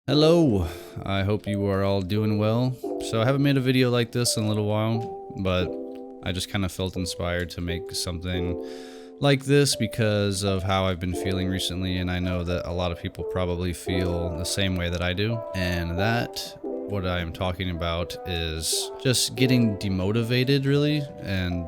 Hello, I hope you are all doing well. So I haven't made a video like this in a little while, but I just kind of felt inspired to make something like this because of how I've been feeling recently, and I know that a lot of people probably feel the same way that I do. And what I am talking about is just getting demotivated, really, and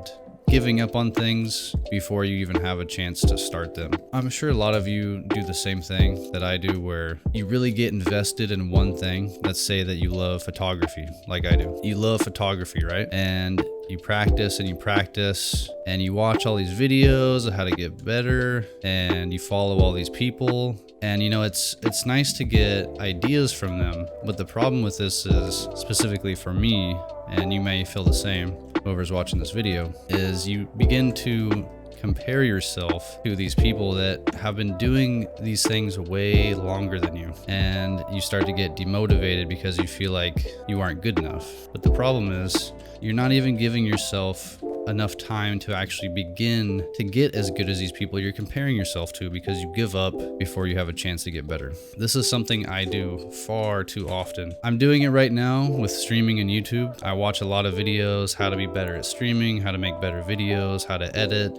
giving up on things before you even have a chance to start them. I'm sure a lot of you do the same thing that I do, where you really get invested in one thing. Let's say that you love photography, like I do. You love photography, right? And you practice and you practice and you watch all these videos of how to get better, and you follow all these people, and it's nice to get ideas from them. But the problem with this is, specifically for me, and you may feel the same, whoever's watching this video, is you begin to compare yourself to these people that have been doing these things way longer than you, and you start to get demotivated because you feel like you aren't good enough. But the problem is, you're not even giving yourself enough time to actually begin to get as good as these people you're comparing yourself to, because you give up before you have a chance to get better. This is something I do far too often. I'm doing it right now with streaming and YouTube. I watch a lot of videos, how to be better at streaming, how to make better videos, how to edit,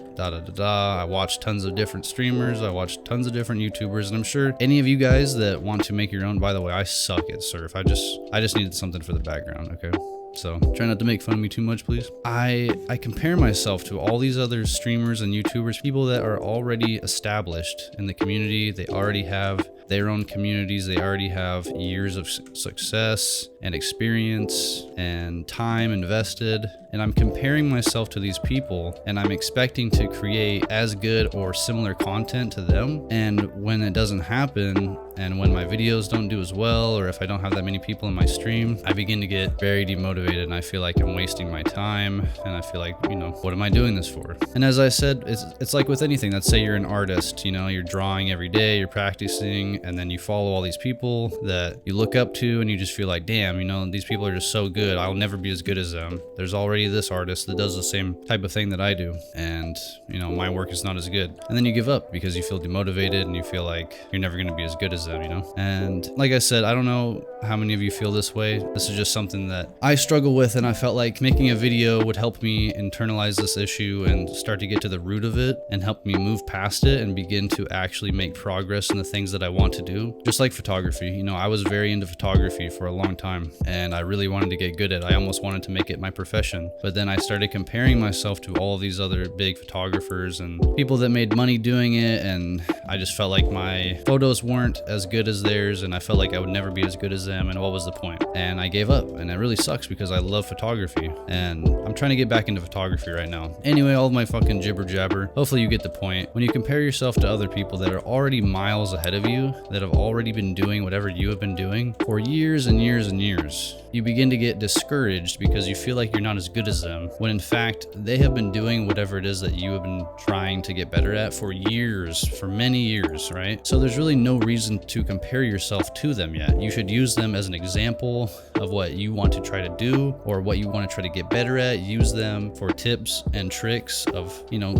I watch tons of different streamers, I watch tons of different YouTubers, and I'm sure any of you guys that want to make your own, by the way, I suck at surf. I just needed something for the background, okay? So try not to make fun of me too much, please. I compare myself to all these other streamers and YouTubers, people that are already established in the community. They already have their own communities. They already have years of success and experience and time invested. And I'm comparing myself to these people, and I'm expecting to create as good or similar content to them. And when it doesn't happen, and when my videos don't do as well, or if I don't have that many people in my stream, I begin to get very demotivated, and I feel like I'm wasting my time, and I feel like, what am I doing this for? And as I said, it's like with anything. Let's say you're an artist, you're drawing every day, you're practicing, and then you follow all these people that you look up to, and you just feel like, damn, these people are just so good. I'll never be as good as them. There's already this artist that does the same type of thing that I do, and my work is not as good. And then you give up because you feel demotivated and you feel like you're never going to be as good as them, And like I said, I don't know how many of you feel this way. This is just something that I struggle with, and I felt like making a video would help me internalize this issue and start to get to the root of it and help me move past it and begin to actually make progress in the things that I want to do. Just like photography, I was very into photography for a long time, and I really wanted to get good at it. I almost wanted to make it my profession. But then I started comparing myself to all of these other big photographers and people that made money doing it, and I just felt like my photos weren't as good as theirs, and I felt like I would never be as good as them, and what was the point? And I gave up, and it really sucks because I love photography, and I'm trying to get back into photography right now. Anyway, all of my fucking jibber jabber, hopefully you get the point. When you compare yourself to other people that are already miles ahead of you, that have already been doing whatever you have been doing for years and years and years, you begin to get discouraged because you feel like you're not as good as them, when in fact they have been doing whatever it is that you have been trying to get better at for years, for many years, right? So there's really no reason to compare yourself to them yet. You should use them as an example of what you want to try to do or what you want to try to get better at. Use them for tips and tricks of,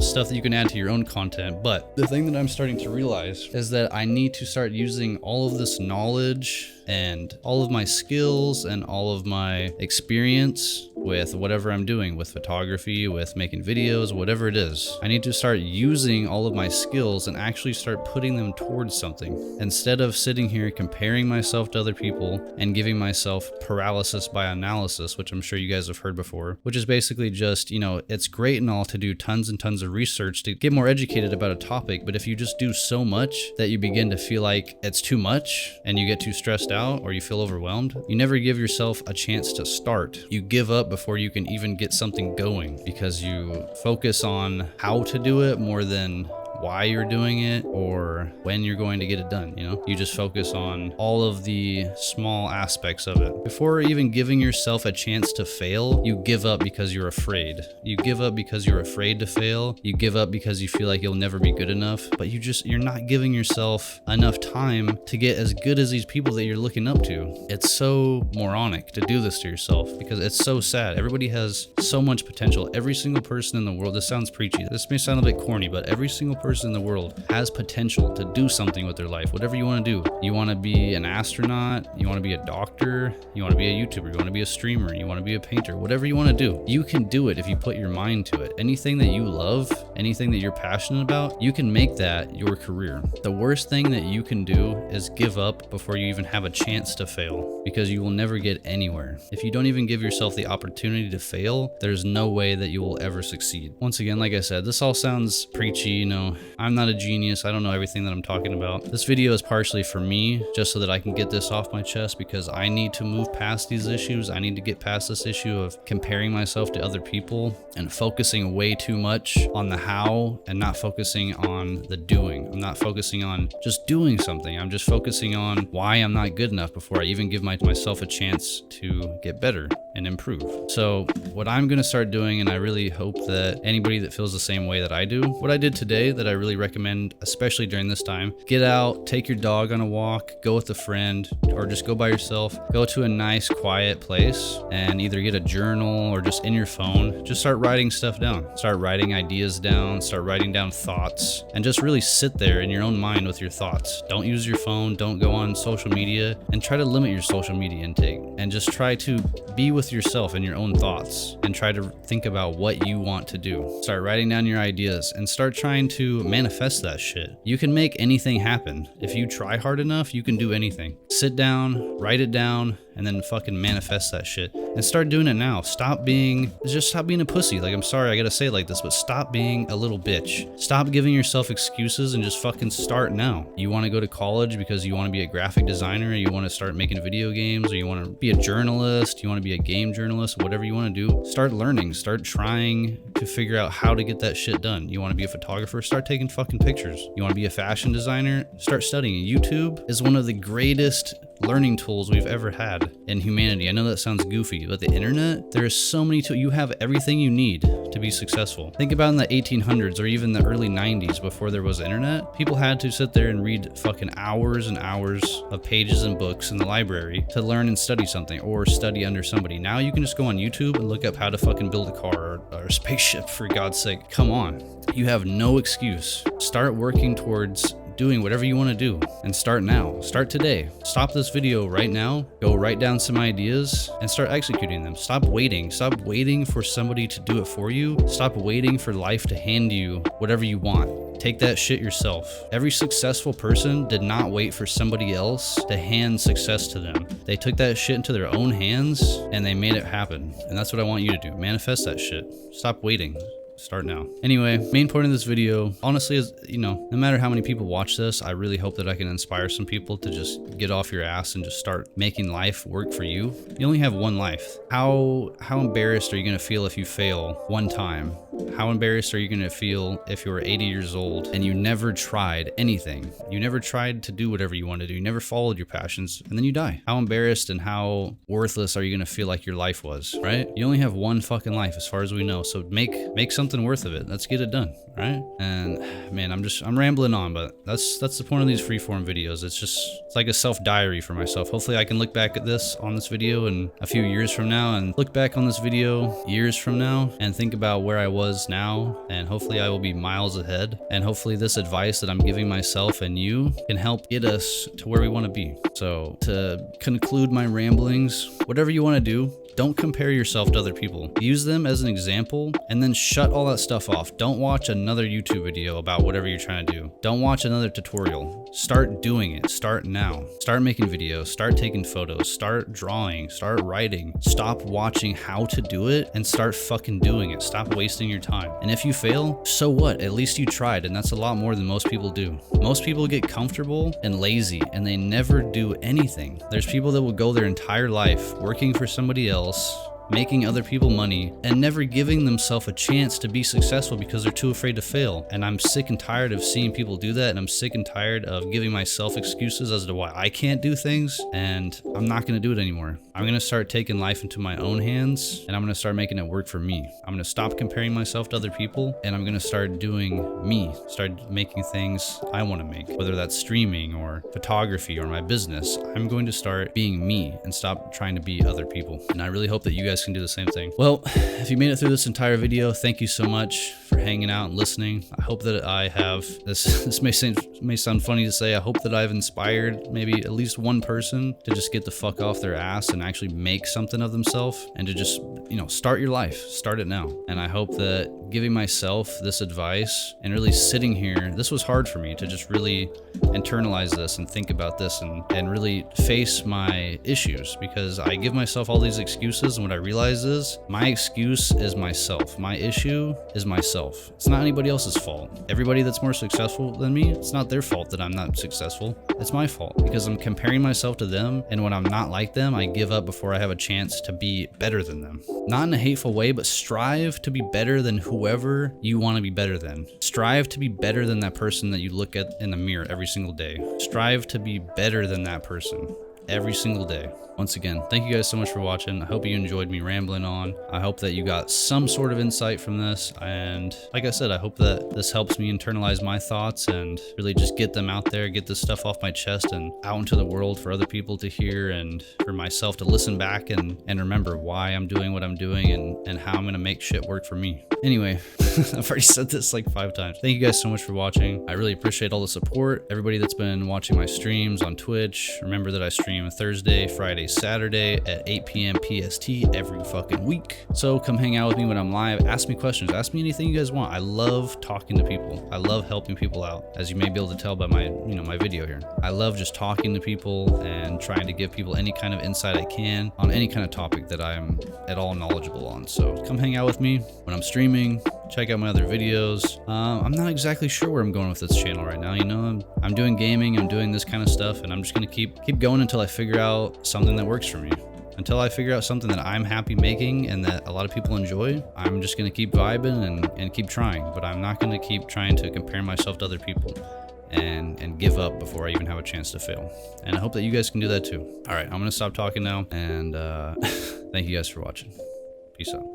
stuff that you can add to your own content. But the thing that I'm starting to realize is that I need to start using all of this knowledge and all of my skills and all of my experience with whatever I'm doing, with photography, with making videos, whatever it is. I need to start using all of my skills and actually start putting them towards something, instead of sitting here comparing myself to other people and giving myself paralysis by analysis, which I'm sure you guys have heard before, which is basically just, it's great and all to do tons and tons of research to get more educated about a topic, but if you just do so much that you begin to feel like it's too much and you get too stressed out or you feel overwhelmed, you never give yourself a chance to start. You give up before you can even get something going because you focus on how to do it more than why you're doing it or when you're going to get it done. You just focus on all of the small aspects of it. Before even giving yourself a chance to fail, you give up because you're afraid. You give up because you're afraid to fail. You give up because you feel like you'll never be good enough, but you're not giving yourself enough time to get as good as these people that you're looking up to. It's so moronic to do this to yourself because it's so sad. Everybody has so much potential. Every single person in the world, this sounds preachy. This may sound a bit corny, but every single person person in the world has potential to do something with their life, whatever you want to do. You want to be an astronaut, you want to be a doctor, you want to be a YouTuber, you want to be a streamer, you want to be a painter, whatever you want to do, you can do it if you put your mind to it. Anything that you love, anything that you're passionate about, you can make that your career. The worst thing that you can do is give up before you even have a chance to fail, because you will never get anywhere. If you don't even give yourself the opportunity to fail, there's no way that you will ever succeed. Once again, like I said, this all sounds preachy, you know, I'm not a genius, I don't know everything that I'm talking about. This video is partially for me, just so that I can get this off my chest, because I need to move past these issues. I need to get past this issue of comparing myself to other people and focusing way too much on the how and not focusing on the doing. I'm not focusing on just doing something. I'm just focusing on why I'm not good enough before I even give myself a chance to get better and improve. So what I'm gonna start doing, and I really hope that anybody that feels the same way that I do, what I did today that I really recommend, especially during this time, get out, take your dog on a walk, go with a friend, or just go by yourself, go to a nice quiet place and either get a journal or just in your phone, just start writing stuff down. Start writing ideas down, start writing down thoughts, and just really sit there in your own mind with your thoughts. Don't use your phone, don't go on social media, and try to limit your social media intake, and just try to be with yourself and your own thoughts and try to think about what you want to do. Start writing down your ideas and start trying to manifest that shit. You can make anything happen. If you try hard enough, you can do anything. Sit down, write it down, and then fucking manifest that shit and start doing it now. Stop being a pussy. Like, I'm sorry I gotta say it like this, but stop being a little bitch. Stop giving yourself excuses and just fucking start now. You want to go to college because you want to be a graphic designer, or you want to start making video games, or you want to be a journalist, you want to be a game journalist, whatever you want to do, start learning, start trying to figure out how to get that shit done. You want to be a photographer, start taking fucking pictures. You want to be a fashion designer, start studying. YouTube is one of the greatest learning tools we've ever had in humanity. I know that sounds goofy, but the internet, there is so many tools. You have everything you need to be successful. Think about in the 1800s or even the early 90s, before there was internet, people had to sit there and read fucking hours and hours of pages and books in the library to learn and study something, or study under somebody. Now you can just go on YouTube and look up how to fucking build a car or a spaceship, for God's sake. Come on. You have no excuse. Start working towards doing whatever you want to do, and start now. Start today. Stop this video right now, go write down some ideas and start executing them. Stop waiting for somebody to do it for you. Stop waiting for life to hand you whatever you want. Take that shit yourself. Every successful person did not wait for somebody else to hand success to them. They took that shit into their own hands and they made it happen. And that's what I want you to do. Manifest that shit. Stop waiting. Start now. Anyway, main point of this video, honestly, is, you know, no matter how many people watch this, I really hope that I can inspire some people to just get off your ass and just start making life work for you. You only have one life. How embarrassed are you going to feel if you fail one time? How embarrassed are you going to feel if you were 80 years old and you never tried anything? You never tried to do whatever you want to do. You never followed your passions, and then you die. How embarrassed and how worthless are you going to feel like your life was, right? You only have one fucking life as far as we know. So make something worth of it. Let's get it done, right? And man, I'm rambling on, but that's the point of these freeform videos. It's like a self-diary for myself. Hopefully I can look back at on this video in a few years from now, and look back on this video years from now and think about where I was now, and hopefully I will be miles ahead, and hopefully this advice that I'm giving myself and you can help get us to where we want to be. So to conclude my ramblings, whatever you want to do, don't compare yourself to other people. Use them as an example and then shut all that stuff off. Don't watch another YouTube video about whatever you're trying to do. Don't watch another tutorial. Start doing it. Start now. Start making videos. Start taking photos. Start drawing. Start writing. Stop watching how to do it and start fucking doing it. Stop wasting your time. And if you fail, so what? At least you tried, and that's a lot more than most people do. Most people get comfortable and lazy and they never do anything. There's people that will go their entire life working for somebody else, making other people money, and never giving themselves a chance to be successful because they're too afraid to fail. And I'm sick and tired of seeing people do that, and I'm sick and tired of giving myself excuses as to why I can't do things, and I'm not going to do it anymore. I'm going to start taking life into my own hands, and I'm going to start making it work for me. I'm going to stop comparing myself to other people, and I'm going to start doing me, start making things I want to make, whether that's streaming or photography or my business. I'm going to start being me and stop trying to be other people. And I really hope that you guys guys can do the same thing. Well, if you made it through this entire video, thank you so much for hanging out and listening. I hope that I have, this may sound funny to say, I hope that I've inspired maybe at least one person to just get the fuck off their ass and actually make something of themselves, and to just, you know, start your life, start it now. And I hope that giving myself this advice and really sitting here, this was hard for me to just really internalize this and think about this and really face my issues, because I give myself all these excuses, and what I realize is my excuse is myself. My issue is myself. It's not anybody else's fault. Everybody that's more successful than me, it's not their fault that I'm not successful. It's my fault, because I'm comparing myself to them, and when I'm not like them, I give up before I have a chance to be better than them. Not in a hateful way, but strive to be better than whoever you want to be better than. Strive to be better than that person that you look at in the mirror every single day. Strive to be better than that person every single day. Once again, thank you guys so much for watching. I hope you enjoyed me rambling on. I hope that you got some sort of insight from this, and like I said, I hope that this helps me internalize my thoughts and really just get them out there, get this stuff off my chest and out into the world for other people to hear, and for myself to listen back and remember why I'm doing what I'm doing and how I'm gonna make shit work for me. Anyway, I've already said this like 5 times. Thank you guys so much for watching. I really appreciate all the support. Everybody that's been watching my streams on Twitch, remember that I stream Thursday, Friday, Saturday at 8 p.m. PST every fucking week. So come hang out with me when I'm live. Ask me questions. Ask me anything you guys want. I love talking to people. I love helping people out, as you may be able to tell by my, you know, my video here. I love just talking to people and trying to give people any kind of insight I can on any kind of topic that I'm at all knowledgeable on. So come hang out with me when I'm streaming. Check out my other videos. I'm not exactly sure where I'm going with this channel right now. You know, I'm doing gaming, I'm doing this kind of stuff, and I'm just gonna keep going until I figure out something that works for me. Until I figure out something that I'm happy making and that a lot of people enjoy, I'm just gonna keep vibing and keep trying. But I'm not gonna keep trying to compare myself to other people and give up before I even have a chance to fail. And I hope that you guys can do that too. All right, I'm gonna stop talking now, and thank you guys for watching. Peace out.